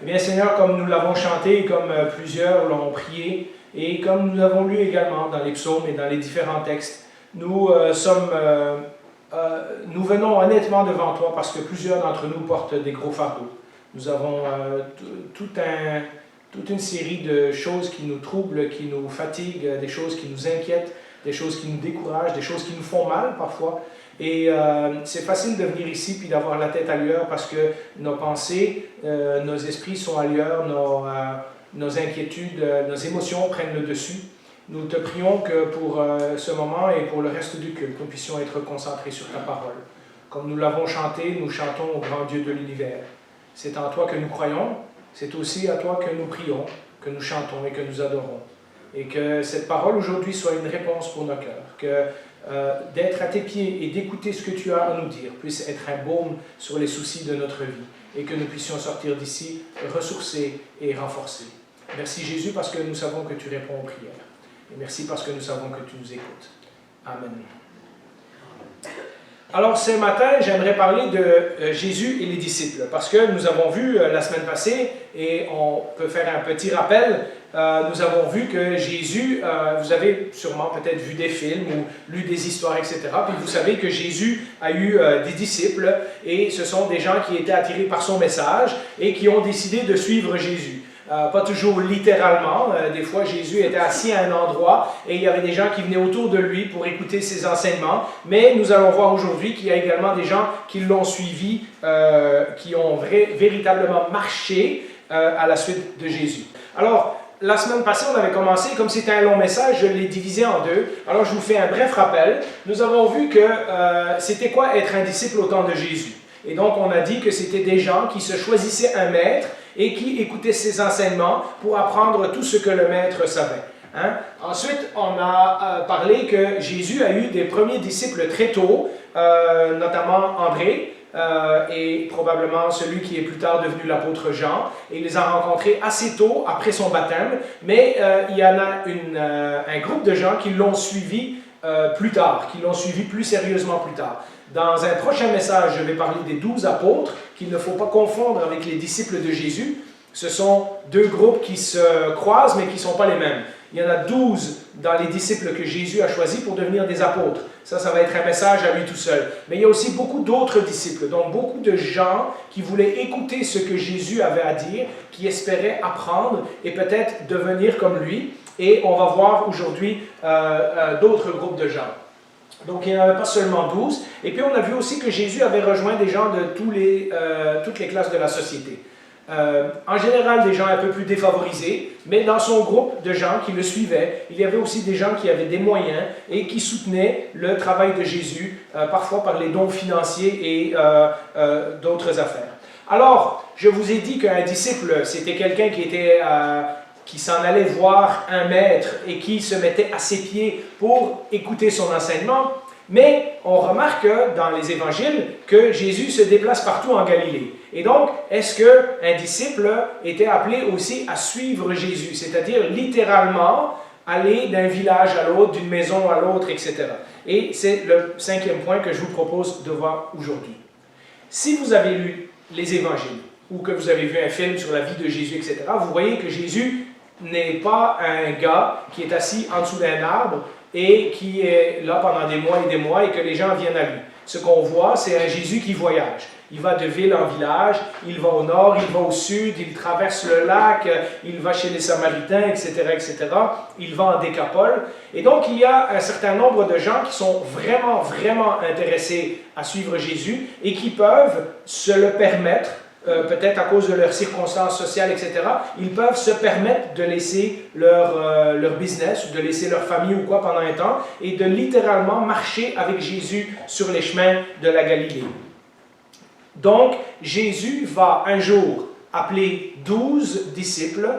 Eh bien, Seigneur, comme nous l'avons chanté, comme plusieurs l'ont prié, et comme nous l'avons lu également dans les psaumes et dans les différents textes, nous nous venons honnêtement devant toi parce que plusieurs d'entre nous portent des gros fardeaux. Nous avons toute une série de choses qui nous troublent, qui nous fatiguent, des choses qui nous inquiètent, des choses qui nous découragent, des choses qui nous font mal parfois. Et c'est facile de venir ici puis d'avoir la tête ailleurs parce que nos pensées, nos esprits sont ailleurs, nos inquiétudes, nos émotions prennent le dessus. Nous te prions que pour ce moment et pour le reste du culte, nous puissions être concentrés sur ta parole. Comme nous l'avons chanté, nous chantons au grand Dieu de l'univers. C'est en toi que nous croyons, c'est aussi à toi que nous prions, que nous chantons et que nous adorons. Et que cette parole aujourd'hui soit une réponse pour nos cœurs, que d'être à tes pieds et d'écouter ce que tu as à nous dire puisse être un baume sur les soucis de notre vie et que nous puissions sortir d'ici ressourcés et renforcés. Merci Jésus parce que nous savons que tu réponds aux prières. Et merci parce que nous savons que tu nous écoutes. Amen. Alors ce matin, j'aimerais parler de Jésus et les disciples, parce que nous avons vu la semaine passée, et on peut faire un petit rappel, nous avons vu que Jésus, vous avez sûrement peut-être vu des films ou lu des histoires, etc. Puis vous savez que Jésus a eu des disciples, et ce sont des gens qui étaient attirés par son message et qui ont décidé de suivre Jésus. Pas toujours littéralement, des fois Jésus était assis à un endroit et il y avait des gens qui venaient autour de lui pour écouter ses enseignements, mais nous allons voir aujourd'hui qu'il y a également des gens qui l'ont suivi, qui ont véritablement marché à la suite de Jésus. Alors, la semaine passée, on avait commencé, comme c'était un long message, je l'ai divisé en deux. Alors, je vous fais un bref rappel. Nous avons vu que c'était quoi être un disciple au temps de Jésus. Et donc, on a dit que c'était des gens qui se choisissaient un maître et qui écoutaient ses enseignements pour apprendre tout ce que le maître savait. Hein? Ensuite, on a parlé que Jésus a eu des premiers disciples très tôt, notamment André, et probablement celui qui est plus tard devenu l'apôtre Jean. Et il les a rencontrés assez tôt après son baptême, mais il y en a un groupe de gens qui l'ont suivi plus tard, qui l'ont suivi plus sérieusement plus tard. Dans un prochain message, je vais parler des 12 apôtres, qu'il ne faut pas confondre avec les disciples de Jésus. Ce sont deux groupes qui se croisent, mais qui ne sont pas les mêmes. Il y en a 12 dans les disciples que Jésus a choisis pour devenir des apôtres. Ça va être un message à lui tout seul. Mais il y a aussi beaucoup d'autres disciples, donc beaucoup de gens qui voulaient écouter ce que Jésus avait à dire, qui espéraient apprendre et peut-être devenir comme lui. Et on va voir aujourd'hui d'autres groupes de gens. Donc, il n'y en avait pas seulement 12. Et puis, on a vu aussi que Jésus avait rejoint des gens de toutes les classes de la société. En général, des gens un peu plus défavorisés, mais dans son groupe de gens qui le suivaient, il y avait aussi des gens qui avaient des moyens et qui soutenaient le travail de Jésus, parfois par les dons financiers et d'autres affaires. Alors, je vous ai dit qu'un disciple, c'était quelqu'un qui s'en allait voir un maître et qui se mettait à ses pieds pour écouter son enseignement. Mais on remarque dans les évangiles que Jésus se déplace partout en Galilée. Et donc, est-ce qu'un disciple était appelé aussi à suivre Jésus, c'est-à-dire littéralement aller d'un village à l'autre, d'une maison à l'autre, etc. Et c'est le 5e point que je vous propose de voir aujourd'hui. Si vous avez lu les évangiles ou que vous avez vu un film sur la vie de Jésus, etc., vous voyez que Jésus n'est pas un gars qui est assis en dessous d'un arbre et qui est là pendant des mois et que les gens viennent à lui. Ce qu'on voit, c'est un Jésus qui voyage. Il va de ville en village, il va au nord, il va au sud, il traverse le lac, il va chez les Samaritains, etc., etc. Il va en Décapole. Et donc, il y a un certain nombre de gens qui sont vraiment, vraiment intéressés à suivre Jésus et qui peuvent se le permettre, peut-être à cause de leurs circonstances sociales, etc., ils peuvent se permettre de laisser leur business, ou de laisser leur famille ou quoi pendant un temps, et de littéralement marcher avec Jésus sur les chemins de la Galilée. Donc, Jésus va un jour appeler 12 disciples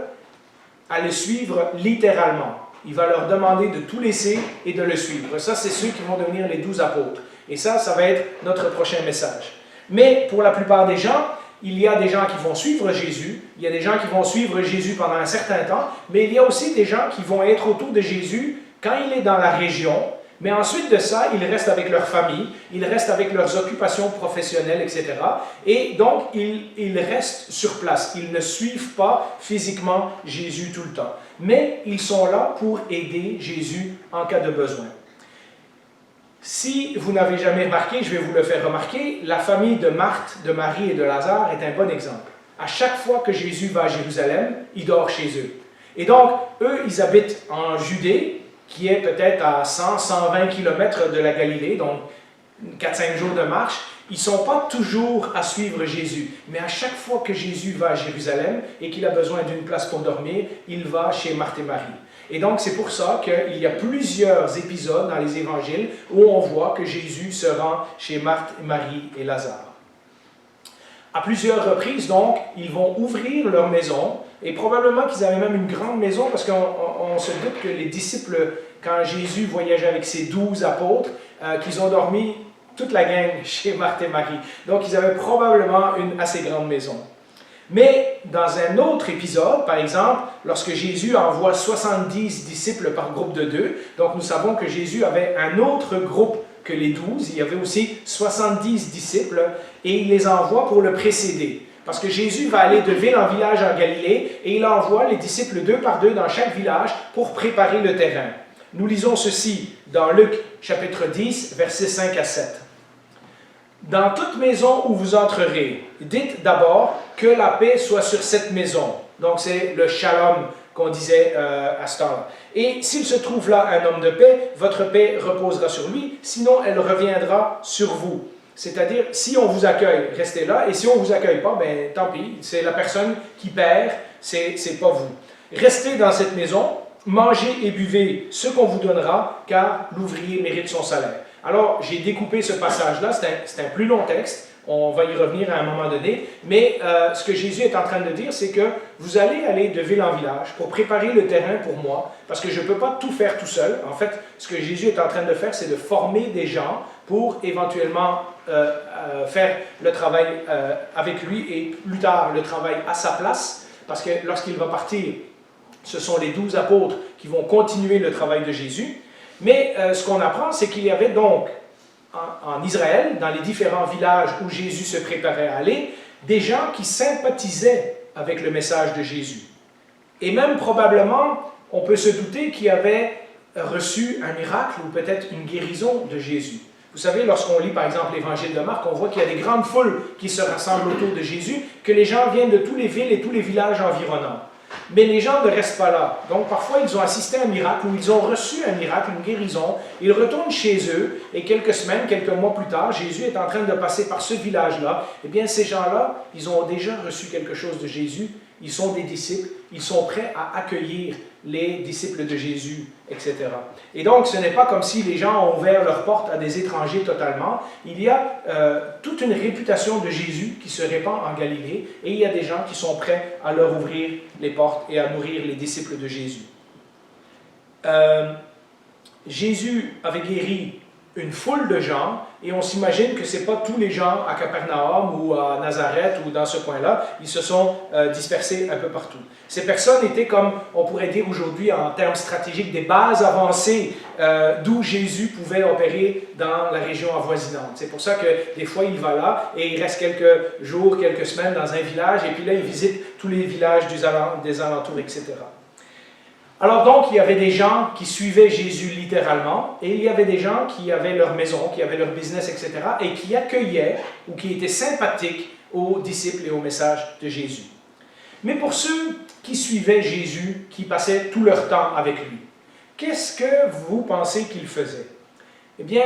à le suivre littéralement. Il va leur demander de tout laisser et de le suivre. Ça, c'est ceux qui vont devenir les 12 apôtres. Et ça va être notre prochain message. Mais pour la plupart des gens, il y a des gens qui vont suivre Jésus, il y a des gens qui vont suivre Jésus pendant un certain temps, mais il y a aussi des gens qui vont être autour de Jésus quand il est dans la région, Mais ensuite de ça, ils restent avec leur famille, ils restent avec leurs occupations professionnelles, etc. Et donc, ils restent sur place. Ils ne suivent pas physiquement Jésus tout le temps. Mais ils sont là pour aider Jésus en cas de besoin. Si vous n'avez jamais remarqué, je vais vous le faire remarquer, la famille de Marthe, de Marie et de Lazare est un bon exemple. À chaque fois que Jésus va à Jérusalem, il dort chez eux. Et donc, eux, ils habitent en Judée, qui est peut-être à 100-120 km de la Galilée, donc 4-5 jours de marche. Ils ne sont pas toujours à suivre Jésus, mais à chaque fois que Jésus va à Jérusalem et qu'il a besoin d'une place pour dormir, il va chez Marthe et Marie. Et donc, c'est pour ça qu'il y a plusieurs épisodes dans les évangiles où on voit que Jésus se rend chez Marthe, Marie et Lazare. À plusieurs reprises, donc, ils vont ouvrir leur maison, et probablement qu'ils avaient même une grande maison, parce qu'on se doute que les disciples, quand Jésus voyageait avec ses 12 apôtres, qu'ils ont dormi toute la gang chez Marthe et Marie. Donc, ils avaient probablement une assez grande maison. Mais dans un autre épisode, par exemple, lorsque Jésus envoie 70 disciples par groupe de 2, donc nous savons que Jésus avait un autre groupe que les 12, il y avait aussi 70 disciples, et il les envoie pour le précéder. Parce que Jésus va aller de ville en village en Galilée, et il envoie les disciples 2 par 2 dans chaque village pour préparer le terrain. Nous lisons ceci dans Luc chapitre 10, versets 5 à 7. « Dans toute maison où vous entrerez, dites d'abord que la paix soit sur cette maison. » Donc c'est le shalom qu'on disait à ce temps-là. « Et s'il se trouve là un homme de paix, votre paix reposera sur lui, sinon elle reviendra sur vous. » C'est-à-dire, si on vous accueille, restez là, et si on ne vous accueille pas, ben tant pis, c'est la personne qui perd, c'est pas vous. Restez dans cette maison, mangez et buvez ce qu'on vous donnera, car l'ouvrier mérite son salaire. Alors, j'ai découpé ce passage-là, c'est un plus long texte, on va y revenir à un moment donné, mais ce que Jésus est en train de dire, c'est que vous allez aller de ville en village pour préparer le terrain pour moi, parce que je ne peux pas tout faire tout seul. En fait, ce que Jésus est en train de faire, c'est de former des gens pour éventuellement faire le travail avec lui et plus tard le travail à sa place, parce que lorsqu'il va partir, ce sont les 12 apôtres qui vont continuer le travail de Jésus. Mais ce qu'on apprend, c'est qu'il y avait donc en Israël, dans les différents villages où Jésus se préparait à aller, des gens qui sympathisaient avec le message de Jésus. Et même probablement, on peut se douter qu'ils avaient reçu un miracle ou peut-être une guérison de Jésus. Vous savez, lorsqu'on lit par exemple l'évangile de Marc, on voit qu'il y a des grandes foules qui se rassemblent autour de Jésus, que les gens viennent de toutes les villes et tous les villages environnants. Mais les gens ne restent pas là. Donc parfois, ils ont assisté à un miracle ou ils ont reçu un miracle, une guérison. Ils retournent chez eux et quelques semaines, quelques mois plus tard, Jésus est en train de passer par ce village-là. Eh bien, ces gens-là, ils ont déjà reçu quelque chose de Jésus. Ils sont des disciples. Ils sont prêts à accueillir les disciples de Jésus, etc. Et donc, ce n'est pas comme si les gens ont ouvert leurs portes à des étrangers totalement. Il y a toute une réputation de Jésus qui se répand en Galilée et il y a des gens qui sont prêts à leur ouvrir les portes et à nourrir les disciples de Jésus. Jésus avait guéri une foule de gens et on s'imagine que ce n'est pas tous les gens à Capernaum ou à Nazareth ou dans ce coin-là, ils se sont dispersés un peu partout. Ces personnes étaient comme, on pourrait dire aujourd'hui en termes stratégiques, des bases avancées d'où Jésus pouvait opérer dans la région avoisinante. C'est pour ça que des fois il va là et il reste quelques jours, quelques semaines dans un village et puis là il visite tous les villages des alentours, etc. Alors donc, il y avait des gens qui suivaient Jésus littéralement, et il y avait des gens qui avaient leur maison, qui avaient leur business, etc., et qui accueillaient ou qui étaient sympathiques aux disciples et au message de Jésus. Mais pour ceux qui suivaient Jésus, qui passaient tout leur temps avec lui, qu'est-ce que vous pensez qu'ils faisaient? Eh bien,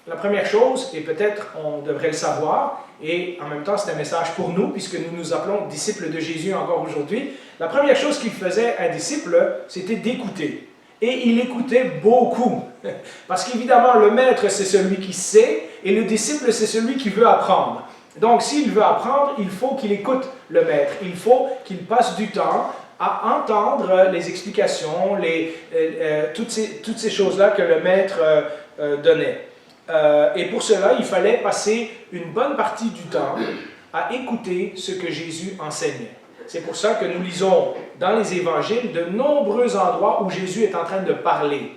la première chose, et peut-être on devrait le savoir, et en même temps c'est un message pour nous, puisque nous nous appelons disciples de Jésus encore aujourd'hui, la première chose qu'il faisait un disciple, c'était d'écouter. Et il écoutait beaucoup. Parce qu'évidemment, le maître, c'est celui qui sait, et le disciple, c'est celui qui veut apprendre. Donc, s'il veut apprendre, il faut qu'il écoute le maître. Il faut qu'il passe du temps à entendre les explications, toutes ces choses-là que le maître donnait. Et pour cela, il fallait passer une bonne partie du temps à écouter ce que Jésus enseignait. C'est pour ça que nous lisons dans les évangiles de nombreux endroits où Jésus est en train de parler.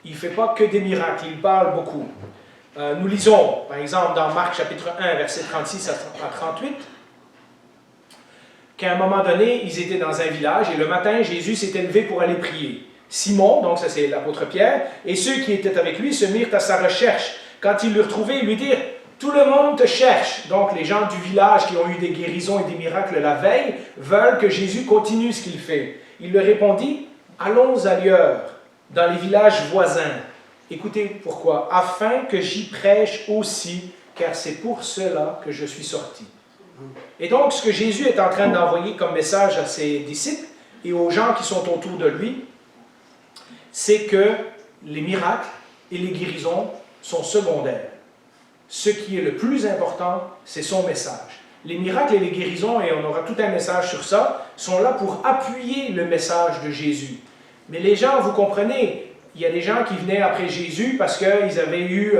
il ne fait pas que des miracles, il parle beaucoup. Nous lisons, par exemple, dans Marc chapitre 1, versets 36 à 38, qu'à un moment donné, ils étaient dans un village et le matin, Jésus s'était levé pour aller prier. Simon, donc ça c'est l'apôtre Pierre, et ceux qui étaient avec lui se mirent à sa recherche. Quand ils le retrouvaient, ils lui dirent « Tout le monde te cherche ». Donc les gens du village qui ont eu des guérisons et des miracles la veille veulent que Jésus continue ce qu'il fait. Il leur répondit « Allons ailleurs, dans les villages voisins. Écoutez pourquoi. Afin que j'y prêche aussi, car c'est pour cela que je suis sorti. » Et donc, ce que Jésus est en train d'envoyer comme message à ses disciples et aux gens qui sont autour de lui, c'est que les miracles et les guérisons sont secondaires. Ce qui est le plus important, c'est son message. Les miracles et les guérisons, et on aura tout un message sur ça, sont là pour appuyer le message de Jésus. Mais les gens, vous comprenez, il y a des gens qui venaient après Jésus parce qu'ils avaient eu,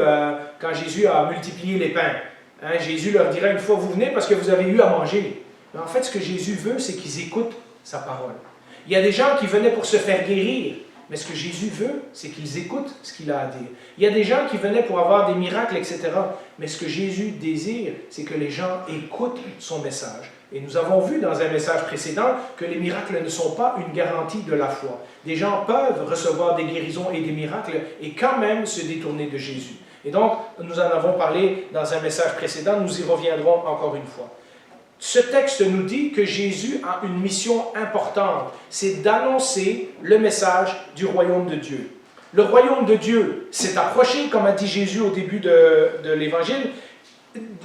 quand Jésus a multiplié les pains, hein, Jésus leur dirait une fois, vous venez parce que vous avez eu à manger. Mais en fait, ce que Jésus veut, c'est qu'ils écoutent sa parole. Il y a des gens qui venaient pour se faire guérir, mais ce que Jésus veut, c'est qu'ils écoutent ce qu'il a à dire. Il y a des gens qui venaient pour avoir des miracles, etc. Mais ce que Jésus désire, c'est que les gens écoutent son message. Et nous avons vu dans un message précédent que les miracles ne sont pas une garantie de la foi. Des gens peuvent recevoir des guérisons et des miracles et quand même se détourner de Jésus. Et donc, nous en avons parlé dans un message précédent, nous y reviendrons encore une fois. Ce texte nous dit que Jésus a une mission importante, c'est d'annoncer le message du royaume de Dieu. Le royaume de Dieu s'est approché, comme a dit Jésus au début de l'Évangile.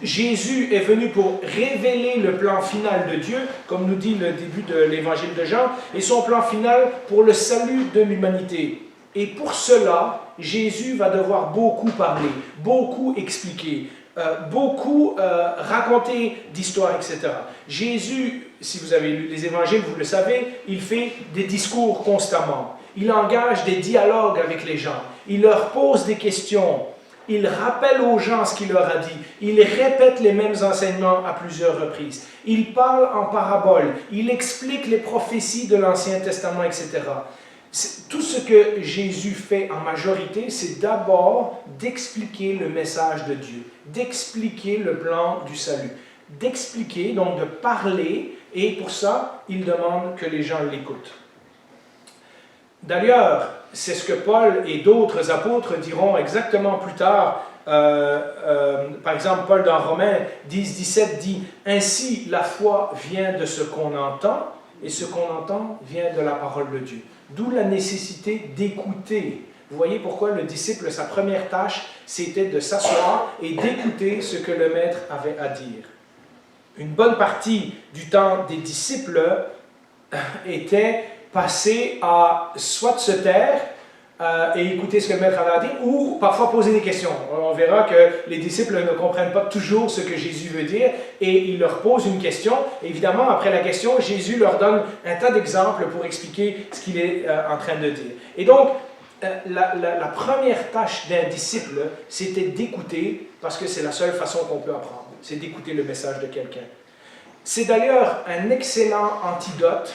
Jésus est venu pour révéler le plan final de Dieu, comme nous dit le début de l'Évangile de Jean, et son plan final pour le salut de l'humanité. Et pour cela, Jésus va devoir beaucoup parler, beaucoup expliquer, beaucoup raconter d'histoires, etc. Jésus, si vous avez lu les évangiles, vous le savez, il fait des discours constamment. Il engage des dialogues avec les gens. Il leur pose des questions. Il rappelle aux gens ce qu'il leur a dit. Il répète les mêmes enseignements à plusieurs reprises. Il parle en paraboles. Il explique les prophéties de l'Ancien Testament, etc. Tout ce que Jésus fait en majorité, c'est d'abord d'expliquer le message de Dieu, d'expliquer le plan du salut, d'expliquer, donc de parler, et pour ça, il demande que les gens l'écoutent. D'ailleurs, c'est ce que Paul et d'autres apôtres diront exactement plus tard. Par exemple, Paul dans Romains 10-17 dit « Ainsi, la foi vient de ce qu'on entend, et ce qu'on entend vient de la parole de Dieu. » D'où la nécessité d'écouter. Vous voyez pourquoi le disciple, sa première tâche, c'était de s'asseoir et d'écouter ce que le maître avait à dire. Une bonne partie du temps des disciples était passée à soit se taire et écouter ce que le maître avait à dire, ou parfois poser des questions. On verra que les disciples ne comprennent pas toujours ce que Jésus veut dire, et il leur pose une question. Évidemment, après la question, Jésus leur donne un tas d'exemples pour expliquer ce qu'il est en train de dire. Et donc, la première tâche d'un disciple, c'était d'écouter, parce que c'est la seule façon qu'on peut apprendre, c'est d'écouter le message de quelqu'un. C'est d'ailleurs un excellent antidote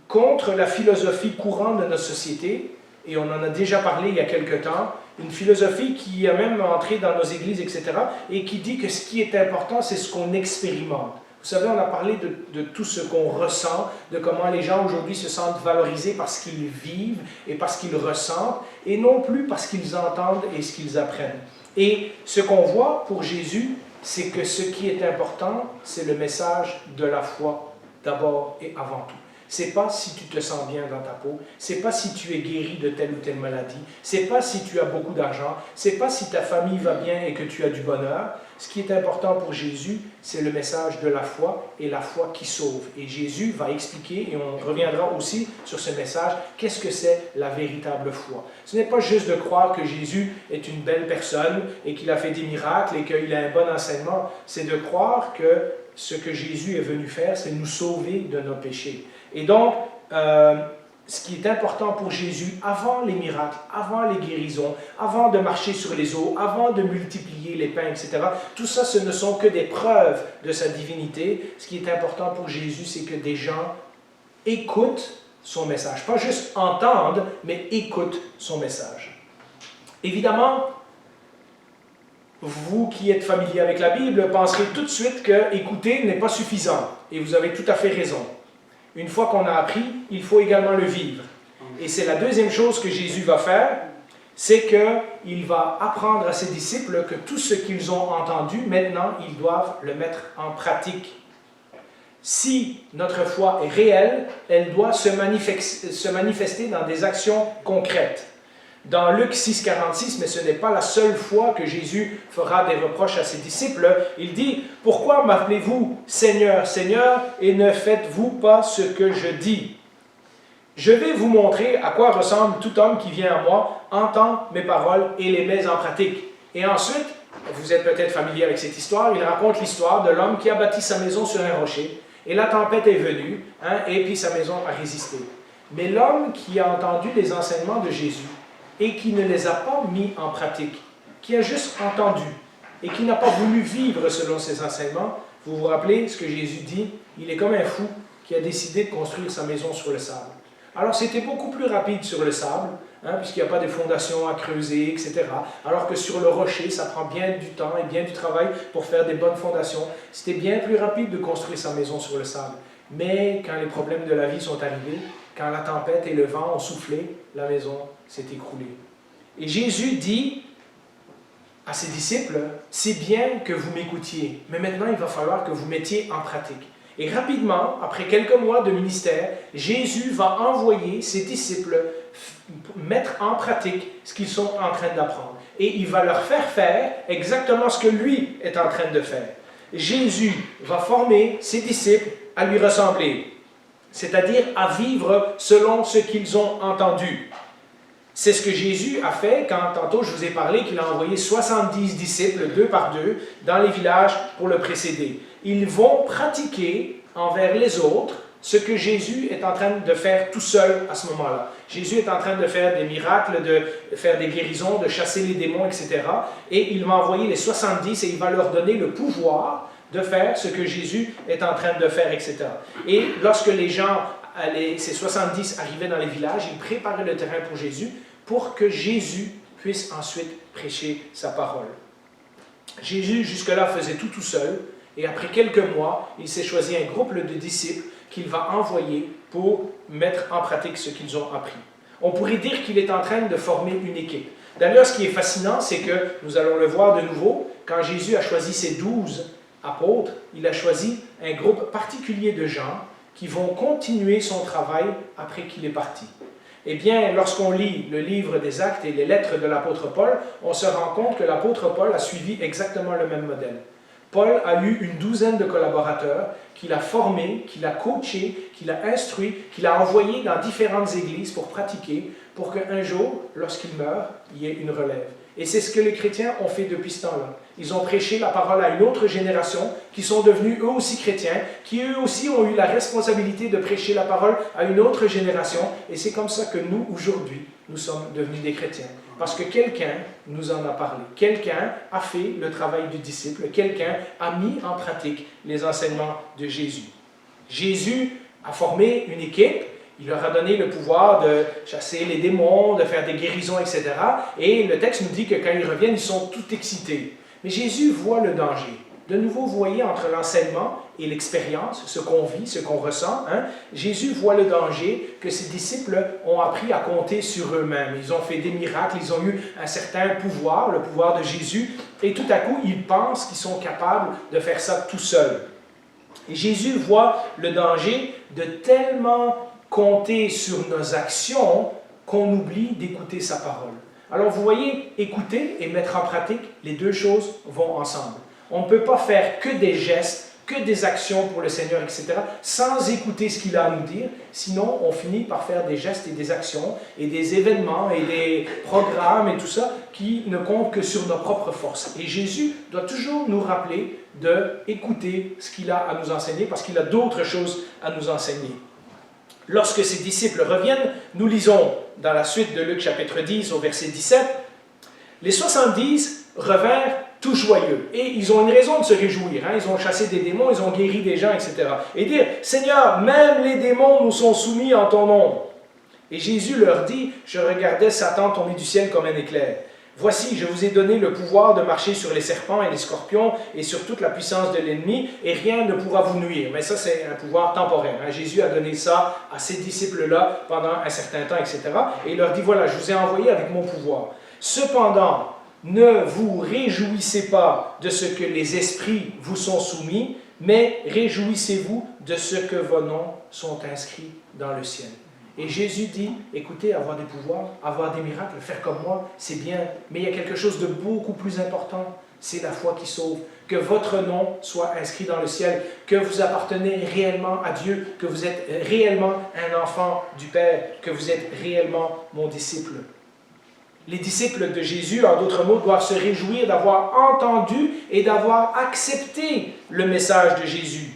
contre la philosophie courante de notre société, et on en a déjà parlé il y a quelque temps, une philosophie qui a même entré dans nos églises, etc., et qui dit que ce qui est important, c'est ce qu'on expérimente. Vous savez, on a parlé de tout ce qu'on ressent, de comment les gens aujourd'hui se sentent valorisés parce qu'ils vivent et parce qu'ils ressentent, et non plus parce qu'ils entendent et ce qu'ils apprennent. Et ce qu'on voit pour Jésus, c'est que ce qui est important, c'est le message de la foi, d'abord et avant tout. C'est pas si tu te sens bien dans ta peau, c'est pas si tu es guéri de telle ou telle maladie, c'est pas si tu as beaucoup d'argent, c'est pas si ta famille va bien et que tu as du bonheur. Ce qui est important pour Jésus, c'est le message de la foi et la foi qui sauve. Et Jésus va expliquer, et on reviendra aussi sur ce message, qu'est-ce que c'est la véritable foi. Ce n'est pas juste de croire que Jésus est une belle personne et qu'il a fait des miracles et qu'il a un bon enseignement, c'est de croire que ce que Jésus est venu faire, c'est nous sauver de nos péchés. Et donc, ce qui est important pour Jésus, avant les miracles, avant les guérisons, avant de marcher sur les eaux, avant de multiplier les pains, etc., tout ça, ce ne sont que des preuves de sa divinité. Ce qui est important pour Jésus, c'est que des gens écoutent son message. Pas juste entendent, mais écoutent son message. Évidemment, vous qui êtes familier avec la Bible penserez tout de suite que écouter n'est pas suffisant. Et vous avez tout à fait raison. Une fois qu'on a appris, il faut également le vivre. Et c'est la deuxième chose que Jésus va faire, c'est qu'il va apprendre à ses disciples que tout ce qu'ils ont entendu, maintenant, ils doivent le mettre en pratique. Si notre foi est réelle, elle doit se manifester dans des actions concrètes. Dans Luc 6,46, mais ce n'est pas la seule fois que Jésus fera des reproches à ses disciples, il dit « Pourquoi m'appelez-vous Seigneur, Seigneur, et ne faites-vous pas ce que je dis ?» Je vais vous montrer à quoi ressemble tout homme qui vient à moi, entend mes paroles et les met en pratique. Et ensuite, vous êtes peut-être familier avec cette histoire, il raconte l'histoire de l'homme qui a bâti sa maison sur un rocher, et la tempête est venue, et puis sa maison a résisté. Mais l'homme qui a entendu les enseignements de Jésus, et qui ne les a pas mis en pratique, qui a juste entendu, et qui n'a pas voulu vivre selon ses enseignements, vous vous rappelez ce que Jésus dit, il est comme un fou qui a décidé de construire sa maison sur le sable. Alors c'était beaucoup plus rapide sur le sable, puisqu'il n'y a pas de fondation à creuser, etc. Alors que sur le rocher, ça prend bien du temps et bien du travail pour faire des bonnes fondations. C'était bien plus rapide de construire sa maison sur le sable. Mais quand les problèmes de la vie sont arrivés, quand la tempête et le vent ont soufflé, la maison s'est écroulée. Et Jésus dit à ses disciples, c'est bien que vous m'écoutiez, mais maintenant il va falloir que vous mettiez en pratique. Et rapidement, après quelques mois de ministère, Jésus va envoyer ses disciples mettre en pratique ce qu'ils sont en train d'apprendre. Et il va leur faire exactement ce que lui est en train de faire. Jésus va former ses disciples à lui ressembler, c'est-à-dire à vivre selon ce qu'ils ont entendu. C'est ce que Jésus a fait quand, tantôt, je vous ai parlé qu'il a envoyé 70 disciples, 2 par 2, dans les villages pour le précéder. Ils vont pratiquer envers les autres ce que Jésus est en train de faire tout seul à ce moment-là. Jésus est en train de faire des miracles, de faire des guérisons, de chasser les démons, etc. Et il va envoyer les 70 et il va leur donner le pouvoir de faire ce que Jésus est en train de faire, etc. Et lorsque les gens, ces 70 arrivaient dans les villages, ils préparaient le terrain pour Jésus pour que Jésus puisse ensuite prêcher sa parole. Jésus, jusque-là, faisait tout seul. Et après quelques mois, il s'est choisi un groupe de disciples qu'il va envoyer pour mettre en pratique ce qu'ils ont appris. On pourrait dire qu'il est en train de former une équipe. D'ailleurs, ce qui est fascinant, c'est que, nous allons le voir de nouveau, quand Jésus a choisi ses 12 apôtres, il a choisi un groupe particulier de gens qui vont continuer son travail après qu'il est parti. Eh bien, lorsqu'on lit le livre des Actes et les lettres de l'apôtre Paul, on se rend compte que l'apôtre Paul a suivi exactement le même modèle. Paul a eu une douzaine de collaborateurs qu'il a formés, qu'il a coachés, qu'il a instruits, qu'il a envoyés dans différentes églises pour pratiquer, pour qu'un jour, lorsqu'il meurt, il y ait une relève. Et c'est ce que les chrétiens ont fait depuis ce temps-là. Ils ont prêché la parole à une autre génération, qui sont devenus eux aussi chrétiens, qui eux aussi ont eu la responsabilité de prêcher la parole à une autre génération. Et c'est comme ça que nous, aujourd'hui, nous sommes devenus des chrétiens. Parce que quelqu'un nous en a parlé. Quelqu'un a fait le travail du disciple. Quelqu'un a mis en pratique les enseignements de Jésus. Jésus a formé une équipe. Il leur a donné le pouvoir de chasser les démons, de faire des guérisons, etc. Et le texte nous dit que quand ils reviennent, ils sont tout excités. Mais Jésus voit le danger. De nouveau, vous voyez, entre l'enseignement et l'expérience, ce qu'on vit, ce qu'on ressent, Jésus voit le danger que ses disciples ont appris à compter sur eux-mêmes. Ils ont fait des miracles, ils ont eu un certain pouvoir, le pouvoir de Jésus, et tout à coup, ils pensent qu'ils sont capables de faire ça tout seuls. Et Jésus voit le danger de tellement compter sur nos actions qu'on oublie d'écouter sa parole. Alors vous voyez, écouter et mettre en pratique, les deux choses vont ensemble. On ne peut pas faire que des gestes, que des actions pour le Seigneur, etc., sans écouter ce qu'il a à nous dire. Sinon, on finit par faire des gestes et des actions, et des événements, et des programmes, et tout ça, qui ne comptent que sur nos propres forces. Et Jésus doit toujours nous rappeler d'écouter ce qu'il a à nous enseigner, parce qu'il a d'autres choses à nous enseigner. Lorsque ses disciples reviennent, nous lisons dans la suite de Luc chapitre 10 au verset 17, les 70 revinrent tout joyeux. Et ils ont une raison de se réjouir. Ils ont chassé des démons, ils ont guéri des gens, etc. Et dire, Seigneur, même les démons nous sont soumis en ton nom. Et Jésus leur dit, je regardais Satan tomber du ciel comme un éclair. Voici, je vous ai donné le pouvoir de marcher sur les serpents et les scorpions et sur toute la puissance de l'ennemi, et rien ne pourra vous nuire. Mais ça, c'est un pouvoir temporaire. Hein. Jésus a donné ça à ses disciples-là pendant un certain temps, etc. Et il leur dit, voilà, je vous ai envoyé avec mon pouvoir. Cependant, ne vous réjouissez pas de ce que les esprits vous sont soumis, mais réjouissez-vous de ce que vos noms sont inscrits dans le ciel. Et Jésus dit, écoutez, avoir des pouvoirs, avoir des miracles, faire comme moi, c'est bien, mais il y a quelque chose de beaucoup plus important, c'est la foi qui sauve. Que votre nom soit inscrit dans le ciel, que vous appartenez réellement à Dieu, que vous êtes réellement un enfant du Père, que vous êtes réellement mon disciple. Les disciples de Jésus, en d'autres mots, doivent se réjouir d'avoir entendu et d'avoir accepté le message de Jésus.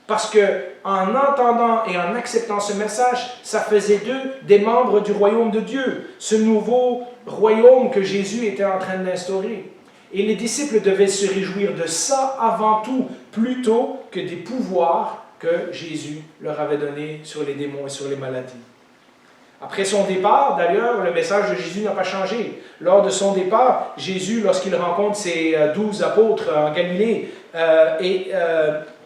Parce qu'en entendant et en acceptant ce message, ça faisait d'eux des membres du royaume de Dieu, ce nouveau royaume que Jésus était en train d'instaurer. Et les disciples devaient se réjouir de ça avant tout, plutôt que des pouvoirs que Jésus leur avait donnés sur les démons et sur les maladies. Après son départ, d'ailleurs, le message de Jésus n'a pas changé. Lors de son départ, Jésus, lorsqu'il rencontre ses 12 apôtres en Galilée,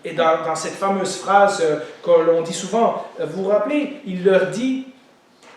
et dans cette fameuse phrase que l'on dit souvent, vous vous rappelez, il leur dit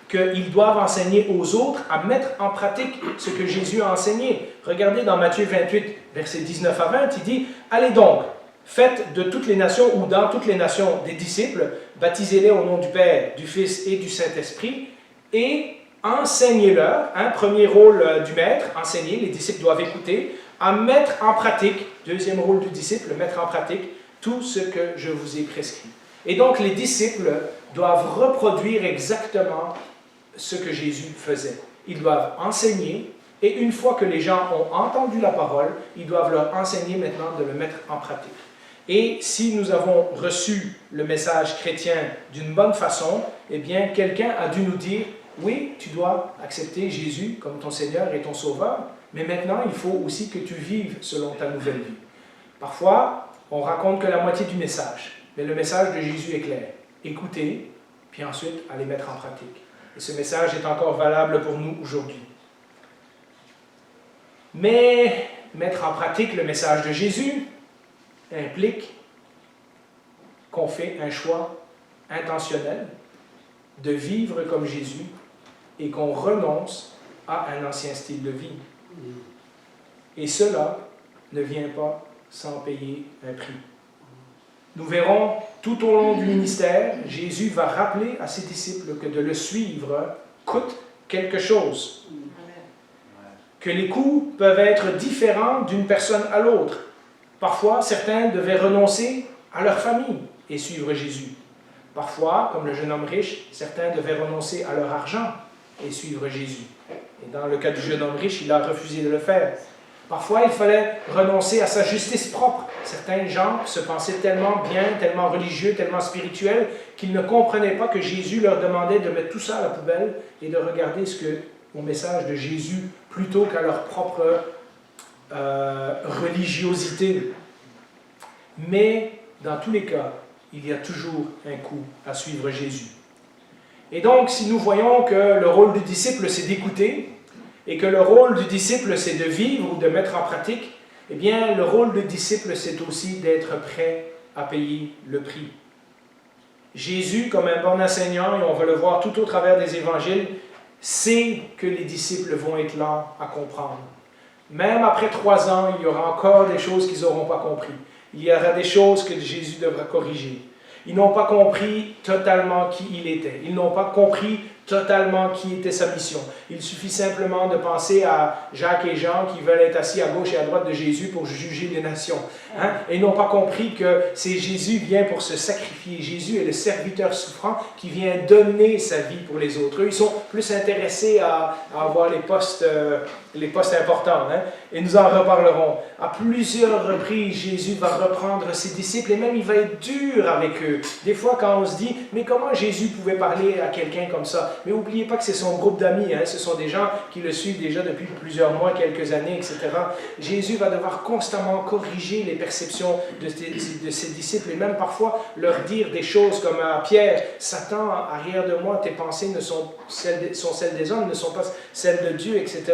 qu'ils doivent enseigner aux autres à mettre en pratique ce que Jésus a enseigné. Regardez dans Matthieu 28, versets 19 à 20, il dit « Allez donc, faites de toutes les nations ou dans toutes les nations des disciples, baptisez-les au nom du Père, du Fils et du Saint-Esprit, et enseignez-leur, premier rôle du maître, enseigner, les disciples doivent écouter, à mettre en pratique, deuxième rôle du disciple, mettre en pratique tout ce que je vous ai prescrit. » Et donc les disciples doivent reproduire exactement ce que Jésus faisait. Ils doivent enseigner, et une fois que les gens ont entendu la parole, ils doivent leur enseigner maintenant de le mettre en pratique. Et si nous avons reçu le message chrétien d'une bonne façon, eh bien, quelqu'un a dû nous dire, oui, tu dois accepter Jésus comme ton Seigneur et ton Sauveur, mais maintenant, il faut aussi que tu vives selon ta nouvelle vie. Parfois, on raconte que la moitié du message, mais le message de Jésus est clair. Écoutez, puis ensuite, allez mettre en pratique. Et ce message est encore valable pour nous aujourd'hui. Mais mettre en pratique le message de Jésus implique qu'on fait un choix intentionnel de vivre comme Jésus et qu'on renonce à un ancien style de vie. Et cela ne vient pas sans payer un prix. Nous verrons tout au long du ministère, Jésus va rappeler à ses disciples que de le suivre coûte quelque chose. Que les coûts peuvent être différents d'une personne à l'autre. Parfois, certains devaient renoncer à leur famille et suivre Jésus. Parfois, comme le jeune homme riche, certains devaient renoncer à leur argent et suivre Jésus. Et dans le cas du jeune homme riche, il a refusé de le faire. Parfois, il fallait renoncer à sa justice propre. Certains gens se pensaient tellement bien, tellement religieux, tellement spirituels, qu'ils ne comprenaient pas que Jésus leur demandait de mettre tout ça à la poubelle et de regarder au message de Jésus plutôt qu'à leur propre religiosité. Mais, dans tous les cas, il y a toujours un coût à suivre Jésus. Et donc, si nous voyons que le rôle du disciple, c'est d'écouter, et que le rôle du disciple, c'est de vivre ou de mettre en pratique, eh bien, le rôle du disciple, c'est aussi d'être prêt à payer le prix. Jésus, comme un bon enseignant, et on va le voir tout au travers des évangiles, sait que les disciples vont être lents à comprendre. Même après 3 ans, il y aura encore des choses qu'ils n'auront pas compris. Il y aura des choses que Jésus devra corriger. Ils n'ont pas compris totalement qui il était. Ils n'ont pas compris totalement qui était sa mission. Il suffit simplement de penser à Jacques et Jean qui veulent être assis à gauche et à droite de Jésus pour juger les nations. Hein? Et ils n'ont pas compris que c'est Jésus vient pour se sacrifier. Jésus est le serviteur souffrant qui vient donner sa vie pour les autres. Eux, ils sont plus intéressés à avoir les postes importants. Hein? Et nous en reparlerons. À plusieurs reprises, Jésus va reprendre ses disciples et même il va être dur avec eux. Des fois, quand on se dit, mais comment Jésus pouvait parler à quelqu'un comme ça? Mais n'oubliez pas que c'est son groupe d'amis, hein? Ce sont des gens qui le suivent déjà depuis plusieurs mois, quelques années, etc. Jésus va devoir constamment corriger les perceptions de ses disciples et même parfois leur dire des choses comme à Pierre, Satan, arrière de moi, tes pensées sont celles des hommes, ne sont pas celles de Dieu, etc.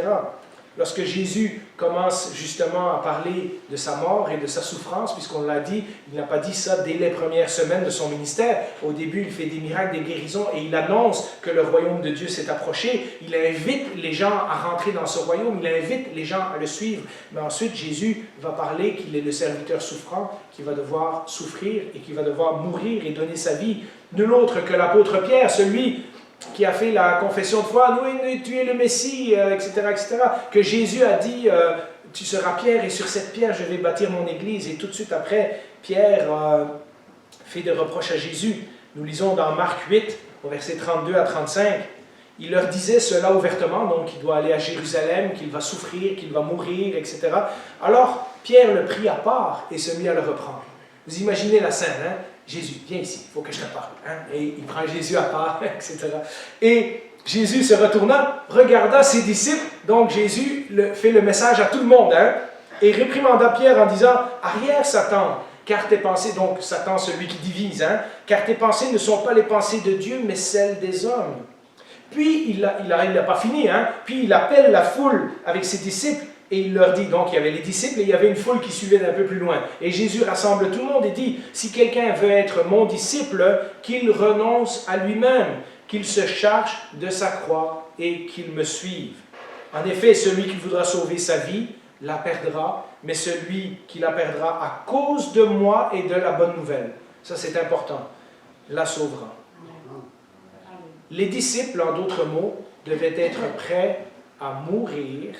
Lorsque Jésus commence justement à parler de sa mort et de sa souffrance, puisqu'on l'a dit, il n'a pas dit ça dès les premières semaines de son ministère. Au début, il fait des miracles, des guérisons, et il annonce que le royaume de Dieu s'est approché. Il invite les gens à rentrer dans ce royaume, il invite les gens à le suivre. Mais ensuite, Jésus va parler qu'il est le serviteur souffrant, qui va devoir souffrir et qui va devoir mourir et donner sa vie. Nul autre que l'apôtre Pierre, celui qui a fait la confession de foi, « Oui, tu es le Messie, etc., etc. » Que Jésus a dit, « Tu seras Pierre, et sur cette pierre, je vais bâtir mon Église. » Et tout de suite après, Pierre fait des reproches à Jésus. Nous lisons dans Marc 8, au verset 32 à 35, il leur disait cela ouvertement, donc il doit aller à Jérusalem, qu'il va souffrir, qu'il va mourir, etc. Alors, Pierre le prit à part et se mit à le reprendre. Vous imaginez la scène, hein? Jésus, viens ici, il faut que je te parle. Hein? Et il prend Jésus à part, etc. Et Jésus, se retournant, regarda ses disciples. Donc Jésus fait le message à tout le monde. Hein? Et réprimanda Pierre en disant, « Arrière, Satan, car tes pensées, donc Satan, celui qui divise, hein, car tes pensées ne sont pas les pensées de Dieu, mais celles des hommes. » Puis, il n'a pas fini, hein? Puis il appelle la foule avec ses disciples. Et il leur dit, donc il y avait les disciples et il y avait une foule qui suivait d'un peu plus loin. Et Jésus rassemble tout le monde et dit, si quelqu'un veut être mon disciple, qu'il renonce à lui-même, qu'il se charge de sa croix et qu'il me suive. En effet, celui qui voudra sauver sa vie la perdra, mais celui qui la perdra à cause de moi et de la bonne nouvelle, ça c'est important, la sauvera. Les disciples, en d'autres mots, devaient être prêts à mourir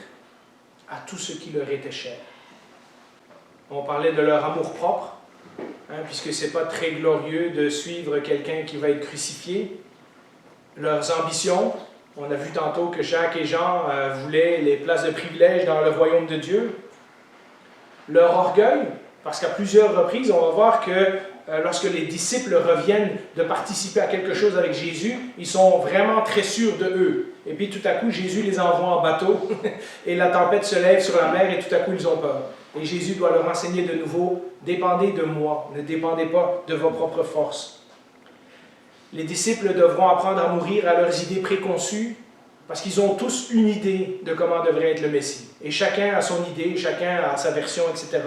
à tout ce qui leur était cher. On parlait de leur amour-propre, hein, puisque ce n'est pas très glorieux de suivre quelqu'un qui va être crucifié. Leurs ambitions, on a vu tantôt que Jacques et Jean voulaient les places de privilège dans le royaume de Dieu. Leur orgueil, parce qu'à plusieurs reprises, on va voir que lorsque les disciples reviennent de participer à quelque chose avec Jésus, ils sont vraiment très sûrs de eux. Et puis tout à coup, Jésus les envoie en bateau et la tempête se lève sur la mer et tout à coup, ils ont peur. Et Jésus doit leur enseigner de nouveau, dépendez de moi, ne dépendez pas de vos propres forces. Les disciples devront apprendre à mourir à leurs idées préconçues parce qu'ils ont tous une idée de comment devrait être le Messie. Et chacun a son idée, chacun a sa version, etc.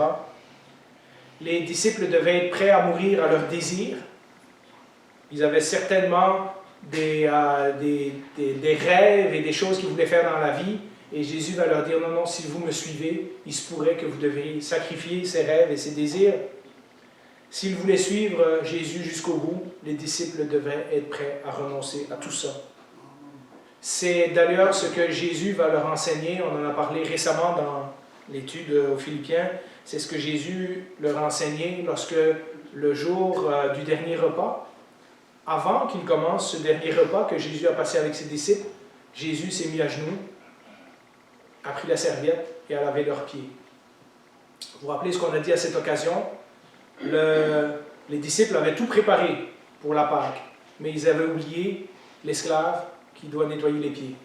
Les disciples devaient être prêts à mourir à leurs désirs. Ils avaient certainement des rêves et des choses qu'ils voulaient faire dans la vie. Et Jésus va leur dire, non, non, si vous me suivez, il se pourrait que vous deviez sacrifier ces rêves et ces désirs. S'ils voulaient suivre Jésus jusqu'au bout, les disciples devaient être prêts à renoncer à tout ça. C'est d'ailleurs ce que Jésus va leur enseigner. On en a parlé récemment dans l'étude aux Philippiens. C'est ce que Jésus leur a enseigné lorsque le jour du dernier repas, avant qu'il commence ce dernier repas que Jésus a passé avec ses disciples, Jésus s'est mis à genoux, a pris la serviette et a lavé leurs pieds. Vous vous rappelez ce qu'on a dit à cette occasion? Les disciples avaient tout préparé pour la Pâque, mais ils avaient oublié l'esclave qui doit nettoyer les pieds.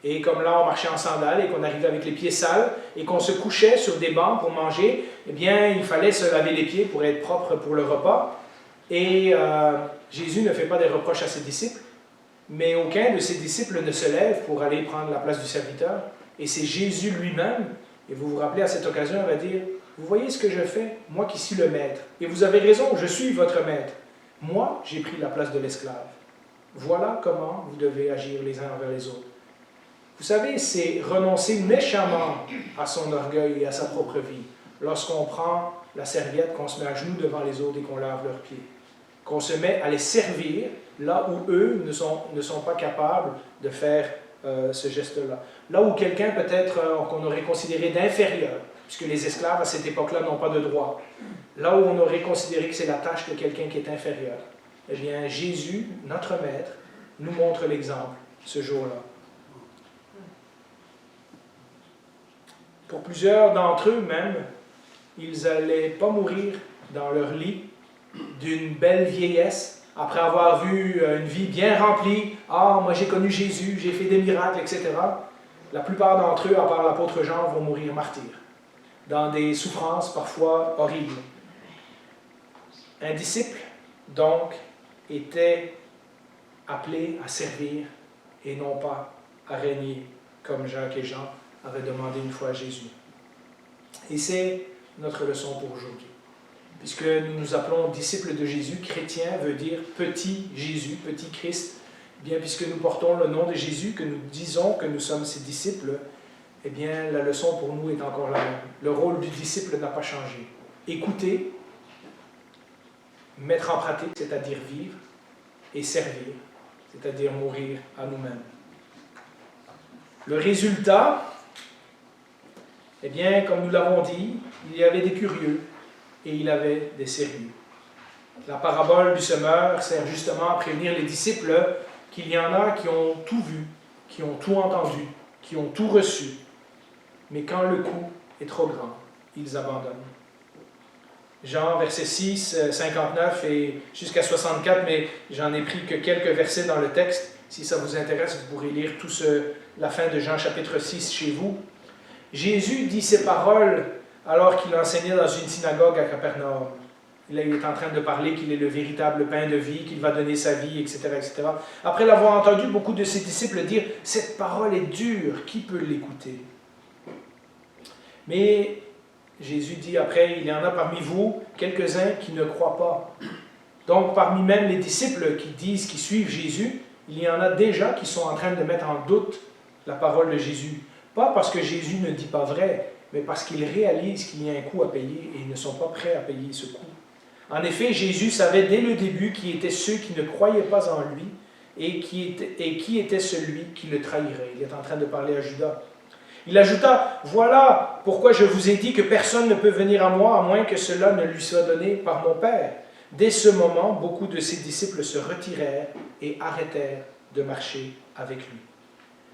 Et comme là, on marchait en sandales et qu'on arrivait avec les pieds sales et qu'on se couchait sur des bancs pour manger, eh bien, il fallait se laver les pieds pour être propre pour le repas. Et Jésus ne fait pas des reproches à ses disciples, mais aucun de ses disciples ne se lève pour aller prendre la place du serviteur. Et c'est Jésus lui-même, et vous vous rappelez à cette occasion, il va dire, « Vous voyez ce que je fais, moi qui suis le maître. Et vous avez raison, je suis votre maître. Moi, j'ai pris la place de l'esclave. Voilà comment vous devez agir les uns envers les autres. » Vous savez, c'est renoncer méchamment à son orgueil et à sa propre vie. Lorsqu'on prend la serviette, qu'on se met à genoux devant les autres et qu'on lave leurs pieds. Qu'on se met à les servir là où eux ne sont pas capables de faire ce geste-là. Là où quelqu'un peut-être qu'on aurait considéré d'inférieur, puisque les esclaves à cette époque-là n'ont pas de droit. Là où on aurait considéré que c'est la tâche de quelqu'un qui est inférieur. Eh bien, Jésus, notre Maître, nous montre l'exemple ce jour-là. Pour plusieurs d'entre eux même, ils n'allaient pas mourir dans leur lit d'une belle vieillesse, après avoir vu une vie bien remplie. « Ah, moi j'ai connu Jésus, j'ai fait des miracles, etc. » La plupart d'entre eux, à part l'apôtre Jean, vont mourir martyrs, dans des souffrances parfois horribles. Un disciple, donc, était appelé à servir et non pas à régner comme Jacques et Jean avait demandé une fois à Jésus. Et c'est notre leçon pour aujourd'hui. Puisque nous nous appelons disciples de Jésus, chrétien veut dire petit Jésus, petit Christ. Bien, puisque nous portons le nom de Jésus, que nous disons que nous sommes ses disciples, eh bien, la leçon pour nous est encore la même. Le rôle du disciple n'a pas changé. Écouter, mettre en pratique, c'est-à-dire vivre, et servir, c'est-à-dire mourir à nous-mêmes. Le résultat, eh bien, comme nous l'avons dit, il y avait des curieux et il y avait des sérieux. La parabole du semeur sert justement à prévenir les disciples qu'il y en a qui ont tout vu, qui ont tout entendu, qui ont tout reçu, mais quand le coût est trop grand, ils abandonnent. Jean, verset 6, 59 et jusqu'à 64, mais j'en ai pris que quelques versets dans le texte. Si ça vous intéresse, vous pourrez lire la fin de Jean chapitre 6 chez vous. Jésus dit ces paroles alors qu'il enseignait dans une synagogue à Capernaum. Là, il est en train de parler qu'il est le véritable pain de vie, qu'il va donner sa vie, etc., etc. Après l'avoir entendu, beaucoup de ses disciples dire « Cette parole est dure, qui peut l'écouter ?» Mais Jésus dit après, il y en a parmi vous quelques-uns qui ne croient pas. Donc parmi même les disciples qui disent qu'ils suivent Jésus, il y en a déjà qui sont en train de mettre en doute la parole de Jésus. Pas parce que Jésus ne dit pas vrai, mais parce qu'ils réalisent qu'il y a un coût à payer et ils ne sont pas prêts à payer ce coût. En effet, Jésus savait dès le début qui étaient ceux qui ne croyaient pas en lui et qui était celui qui le trahirait. Il est en train de parler à Judas. Il ajouta, « Voilà pourquoi je vous ai dit que personne ne peut venir à moi à moins que cela ne lui soit donné par mon Père. » Dès ce moment, beaucoup de ses disciples se retirèrent et arrêtèrent de marcher avec lui.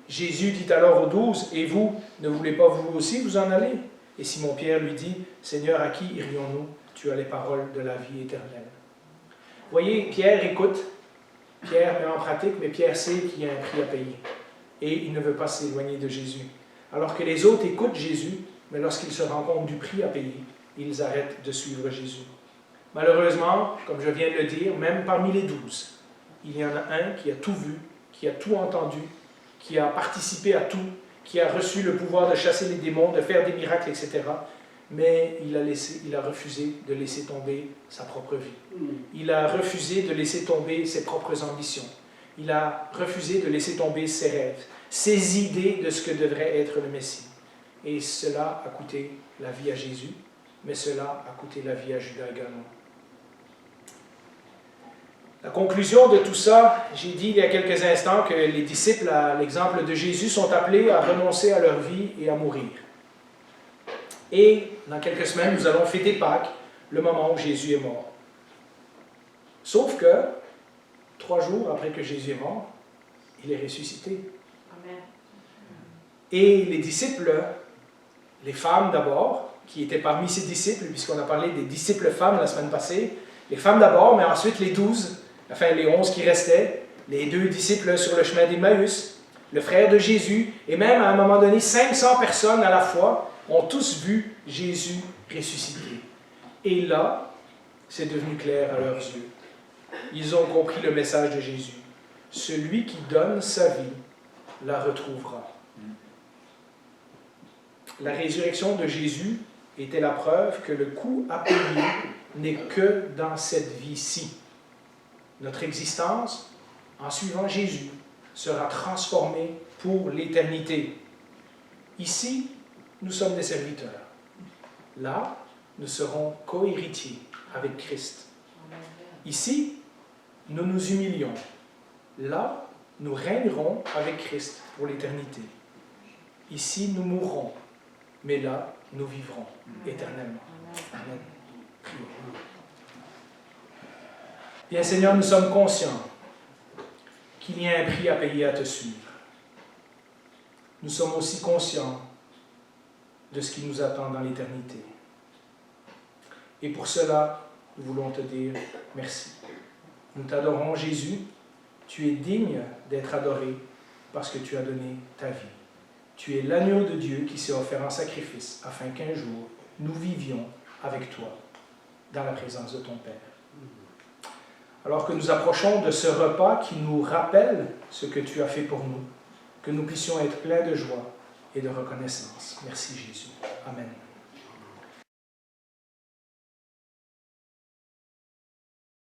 Jésus dit alors aux 12, « Et vous, ne voulez pas vous aussi vous en aller ?» Et Simon-Pierre lui dit, « Seigneur, à qui irions-nous? Tu as les paroles de la vie éternelle. » Voyez, Pierre écoute, Pierre met en pratique, mais Pierre sait qu'il y a un prix à payer. Et il ne veut pas s'éloigner de Jésus. Alors que les autres écoutent Jésus, mais lorsqu'ils se rendent compte du prix à payer, ils arrêtent de suivre Jésus. Malheureusement, comme je viens de le dire, même parmi les 12, il y en a un qui a tout vu, qui a tout entendu, qui a participé à tout, qui a reçu le pouvoir de chasser les démons, de faire des miracles, etc. Mais il a refusé de laisser tomber sa propre vie. Il a refusé de laisser tomber ses propres ambitions. Il a refusé de laisser tomber ses rêves, ses idées de ce que devrait être le Messie. Et cela a coûté la vie à Jésus, mais cela a coûté la vie à Judas également. La conclusion de tout ça, j'ai dit il y a quelques instants que les disciples, à l'exemple de Jésus, sont appelés à renoncer à leur vie et à mourir. Et dans quelques semaines, nous allons fêter Pâques, le moment où Jésus est mort. Sauf que, 3 jours après que Jésus est mort, il est ressuscité. Amen. Et les disciples, les femmes d'abord, qui étaient parmi ces disciples, puisqu'on a parlé des disciples femmes la semaine passée, les femmes d'abord, mais ensuite les 12, enfin les 11 qui restaient, les 2 disciples sur le chemin d'Emmaüs, le frère de Jésus, et même à un moment donné, 500 personnes à la fois ont tous vu Jésus ressuscité. Et là, c'est devenu clair à leurs yeux. Ils ont compris le message de Jésus. Celui qui donne sa vie la retrouvera. La résurrection de Jésus était la preuve que le coût à payer n'est que dans cette vie-ci. Notre existence, en suivant Jésus, sera transformée pour l'éternité. Ici, nous sommes des serviteurs. Là, nous serons co-héritiers avec Christ. Ici, nous nous humilions. Là, nous régnerons avec Christ pour l'éternité. Ici, nous mourrons. Mais là, nous vivrons éternellement. Amen. Prions. Bien, Seigneur, nous sommes conscients qu'il y a un prix à payer à te suivre. Nous sommes aussi conscients de ce qui nous attend dans l'éternité. Et pour cela, nous voulons te dire merci. Nous t'adorons, Jésus. Tu es digne d'être adoré parce que tu as donné ta vie. Tu es l'agneau de Dieu qui s'est offert en sacrifice afin qu'un jour, nous vivions avec toi dans la présence de ton Père. Alors que nous approchons de ce repas qui nous rappelle ce que tu as fait pour nous, que nous puissions être pleins de joie et de reconnaissance. Merci Jésus. Amen.